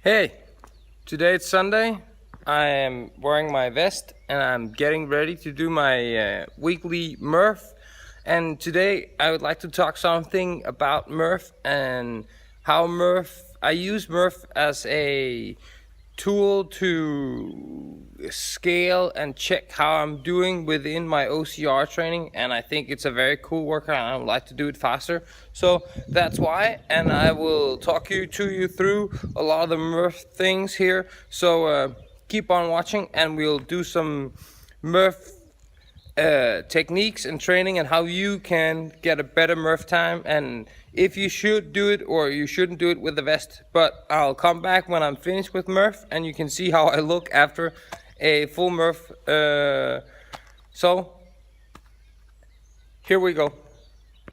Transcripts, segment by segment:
Hey, today it's Sunday. I am wearing my vest and I'm getting ready to do my weekly Murph. And today I would like to talk something about Murph and how I use Murph as a tool to scale and check how I'm doing within my OCR training, and I think it's a very cool workout and I would like to do it faster. So that's why, and I will talk you through a lot of the Murph things here. So keep on watching and we'll do some Murph techniques and training and how you can get a better Murph time and if you should do it or you shouldn't do it with the vest. But I'll come back when I'm finished with Murph and you can see how I look after a full Murph. So here we go.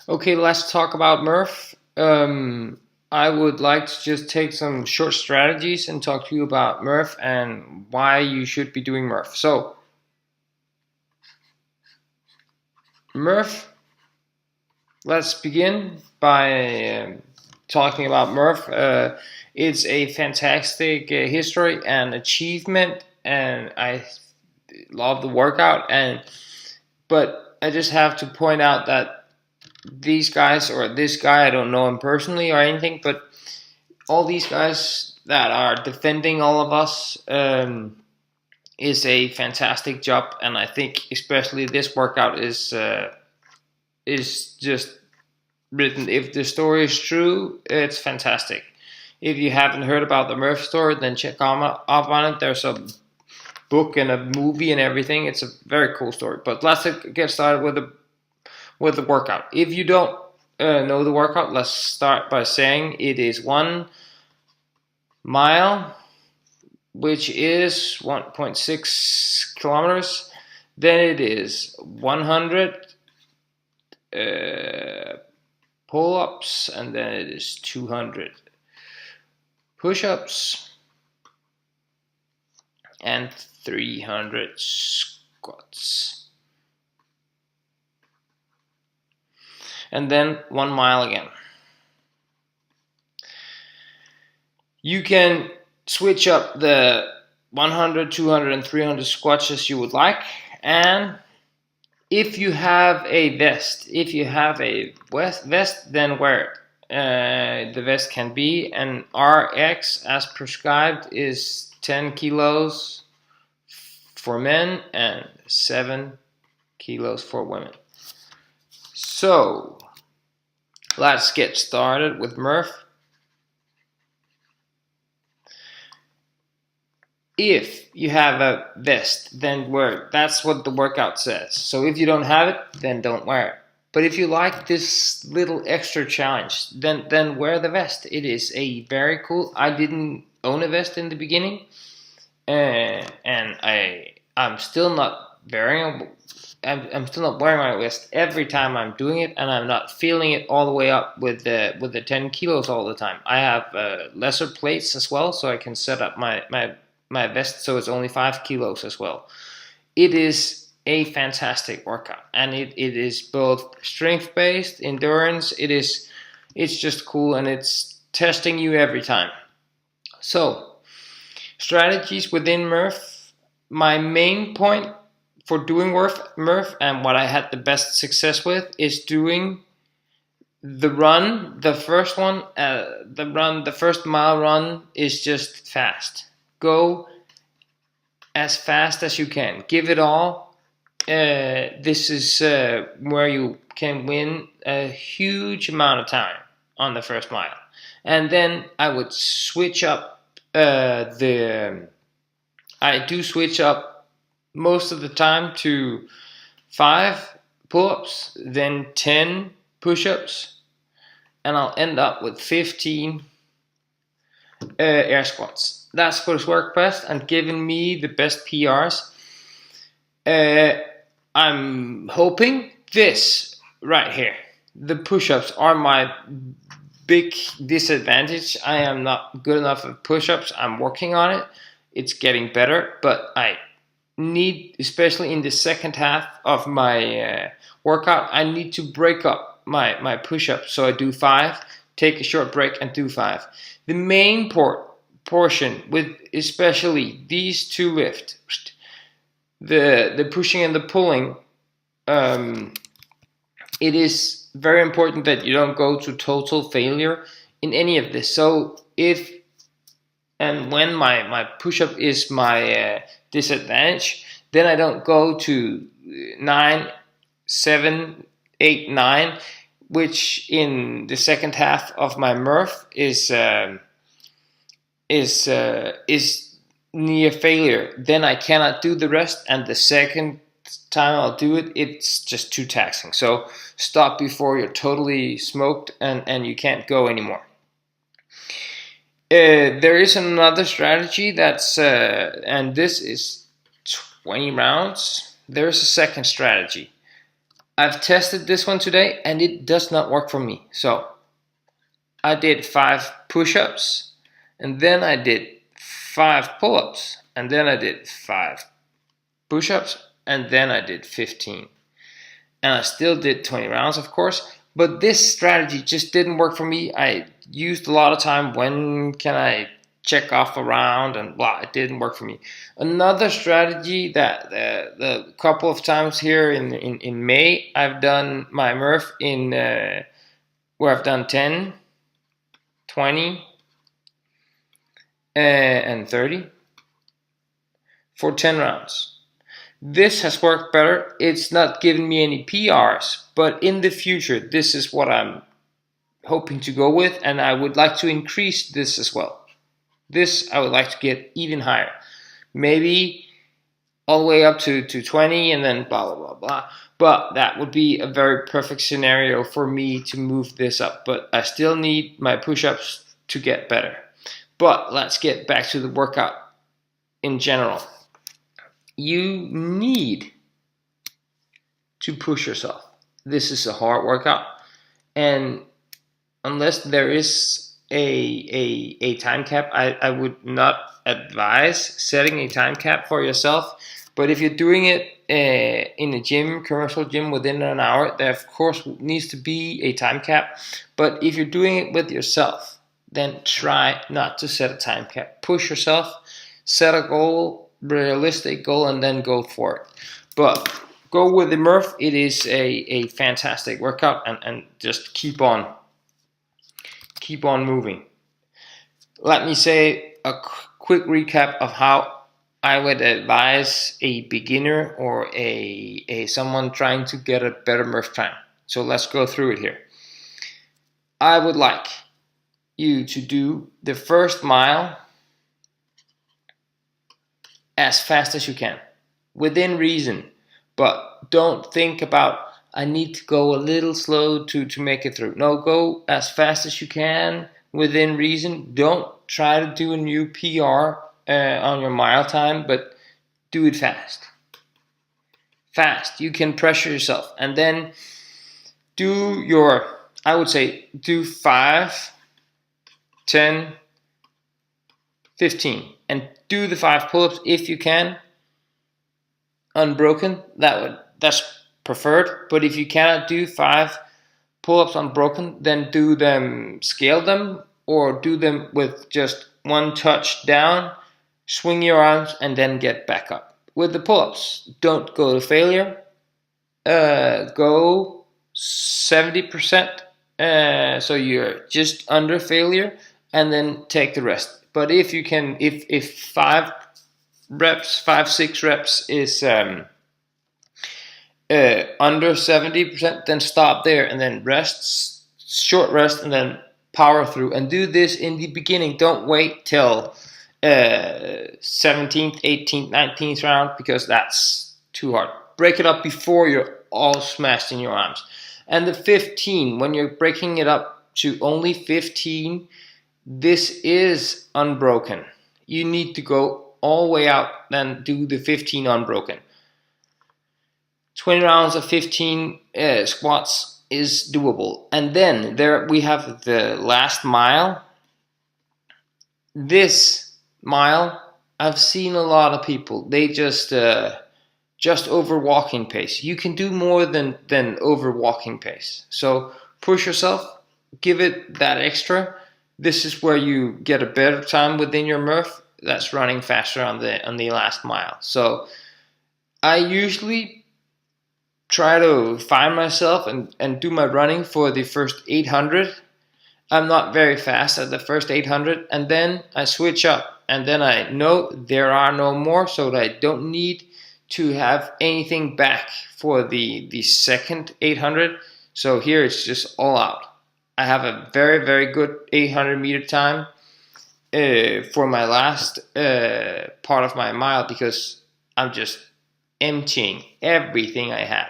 Okay, let's talk about Murph. I would like to just take some short strategies and talk to you about Murph and why you should be doing Murph. So Murph, let's begin by talking about Murph. It's a fantastic history and achievement, and I love the workout. But I just have to point out that these guys, or this guy, I don't know him personally or anything, but all these guys that are defending all of us is a fantastic job, and I think especially this workout is just written. If the story is true, it's fantastic. If you haven't heard about the Murph story, then check up on it. There's a book and a movie and everything. It's a very cool story. But let's get started with the workout. If you don't know the workout, let's start by saying it is 1 mile, which is 1.6 kilometers. Then it is 100 pull-ups, and then it is 200 push-ups and 300 squats, and then 1 mile again. You can switch up the 100, 200 and 300 squats as you would like, and if you have a vest, then wear it. The vest can be an RX as prescribed is 10 kilos for men and 7 kilos for women. So let's get started with Murph. If you have a vest, then wear it. That's what the workout says. So if you don't have it, then don't wear it. But if you like this little extra challenge, then wear the vest. It is a very cool. I didn't own a vest in the beginning, and I'm still not wearing my vest every time I'm doing it, and I'm not feeling it all the way up with the 10 kilos all the time. I have lesser plates as well, so I can set up my vest so it's only 5 kilos as well. It is a fantastic workout, and it is both strength based, endurance. It's just cool, and it's testing you every time. So strategies within Murph. My main point for doing Murph and what I had the best success with is doing the run. The first one, the first mile run is just fast. Go as fast as you can. Give it all. This is where you can win a huge amount of time on the first mile. And then I would switch up I do switch up most of the time to 5 pull-ups, then 10 push-ups, and I'll end up with 15 air squats. That's what's worked best and given me the best PRs. I'm hoping this right here. The push-ups are my big disadvantage. I am not good enough at push-ups. I'm working on it. It's getting better, but I need, especially in the second half of my workout, I need to break up my push-ups. So I do 5, take a short break and do 5. The main portion with especially these two lifts, the pushing and the pulling, it is very important that you don't go to total failure in any of this. So if and when my push-up is my disadvantage, then I don't go to 9, 7, 8, 9, which in the second half of my Murph is near failure. Then I cannot do the rest, and the second time I'll do it, it's just too taxing. So stop before you're totally smoked and you can't go anymore. There is another strategy that's, and this is 20 rounds. There's a second strategy. I've tested this one today and it does not work for me. So I did 5 push-ups, and then I did 5 pull-ups, and then I did 5 push-ups, and then I did 15. And I still did 20 rounds, of course, but this strategy just didn't work for me. I used a lot of time, when can I check off a round, and blah, it didn't work for me. Another strategy that the couple of times here in May, I've done my Murph in where I've done 10, 20, and 30 for 10 rounds. This has worked better. It's not giving me any PRs, but in the future, this is what I'm hoping to go with, and I would like to increase this as well. This I would like to get even higher. Maybe all the way up to 20 and then blah, blah, blah, blah. But that would be a very perfect scenario for me to move this up. But I still need my push-ups to get better. But let's get back to the workout in general. You need to push yourself. This is a hard workout. And unless there is a time cap, I would not advise setting a time cap for yourself. But if you're doing it in a gym, commercial gym, within an hour, there of course needs to be a time cap. But if you're doing it with yourself, then try not to set a time cap. Push yourself, set a goal, realistic goal, and then go for it. But go with the Murph. It is a fantastic workout, and just keep on moving. Let me say a quick recap of how I would advise a beginner or a someone trying to get a better Murph time. So let's go through it here. I would like you to do the first mile as fast as you can, within reason, but don't think about I need to go a little slow to make it through. No, go as fast as you can within reason. Don't try to do a new PR on your mile time, but do it fast. Fast. You can pressure yourself. And then do your, I would say, do 5, 10, 15. And do the 5 pull-ups if you can. Unbroken. That's preferred. But if you cannot do 5 pull-ups unbroken, then do them, scale them, or do them with just one touch down, swing your arms, and then get back up. With the pull-ups, don't go to failure. Go 70%, so you're just under failure, and then take the rest. But if you can, if 5, 6 reps is under 70%, then stop there and then rest, short rest, and then power through. And do this in the beginning. Don't wait till 17th, 18th, 19th round, because that's too hard. Break it up before you're all smashed in your arms. And the 15, when you're breaking it up to only 15, this is unbroken. You need to go all the way out and do the 15 unbroken. 20 rounds of 15 squats is doable. And then there we have the last mile. This mile, I've seen a lot of people, they just over walking pace. You can do more than over walking pace. So push yourself, give it that extra. this is where you get a better time within your Murph. That's running faster on the last mile. So I usually try to find myself and do my running for the first 800. I'm not very fast at the first 800, and then I switch up, and then I know there are no more, so that I don't need to have anything back for the second 800. So here it's just all out. I have a very, very good 800 meter time for my last part of my mile, because I'm just emptying everything I have.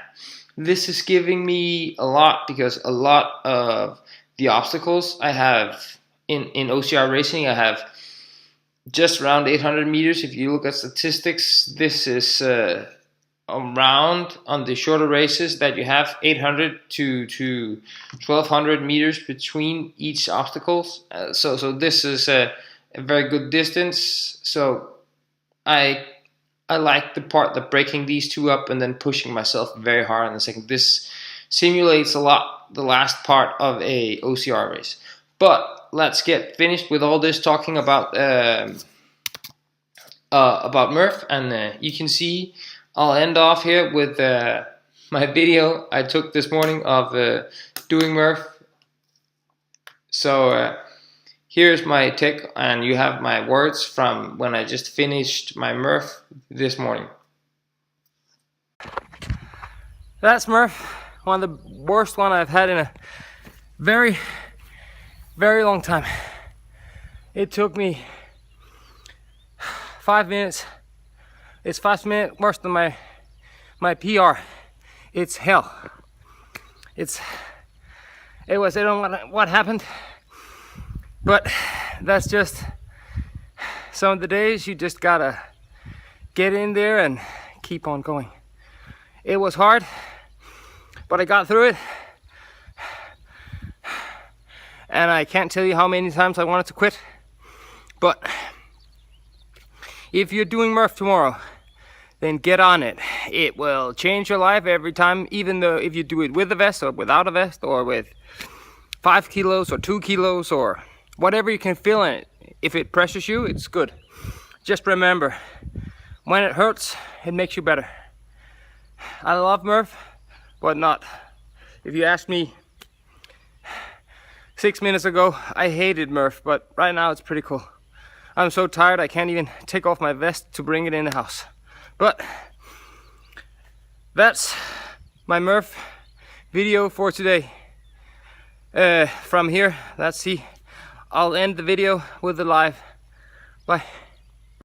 This is giving me a lot, because a lot of the obstacles I have in OCR racing, I have just around 800 meters. If you look at statistics, this is around, on the shorter races, that you have 800 to 1200 meters between each obstacles. So this is a very good distance. So I like the part that breaking these two up and then pushing myself very hard on the second. This simulates a lot the last part of a OCR race. But let's get finished with all this talking about Murph, and you can see I'll end off here with my video I took this morning of doing Murph. So here's my take, and you have my words from when I just finished my Murph this morning. That's Murph. One of the worst one I've had in a very, very long time. It took me 5 minutes. It's 5 minutes worse than my PR. It's hell. I don't know what happened, but that's just some of the days you just gotta get in there and keep on going. It was hard, but I got through it, and I can't tell you how many times I wanted to quit. But if you're doing Murph tomorrow, then get on it. It will change your life every time, even though if you do it with a vest or without a vest, or with 5 kilos or 2 kilos or whatever you can feel in it. If it pressures you, it's good. Just remember, when it hurts, it makes you better. I love Murph, but not. If you asked me 6 minutes ago, I hated Murph, but right now it's pretty cool. I'm so tired I can't even take off my vest to bring it in the house. But that's my Murph video for today. From here, let's see. I'll end the video with the live. Bye.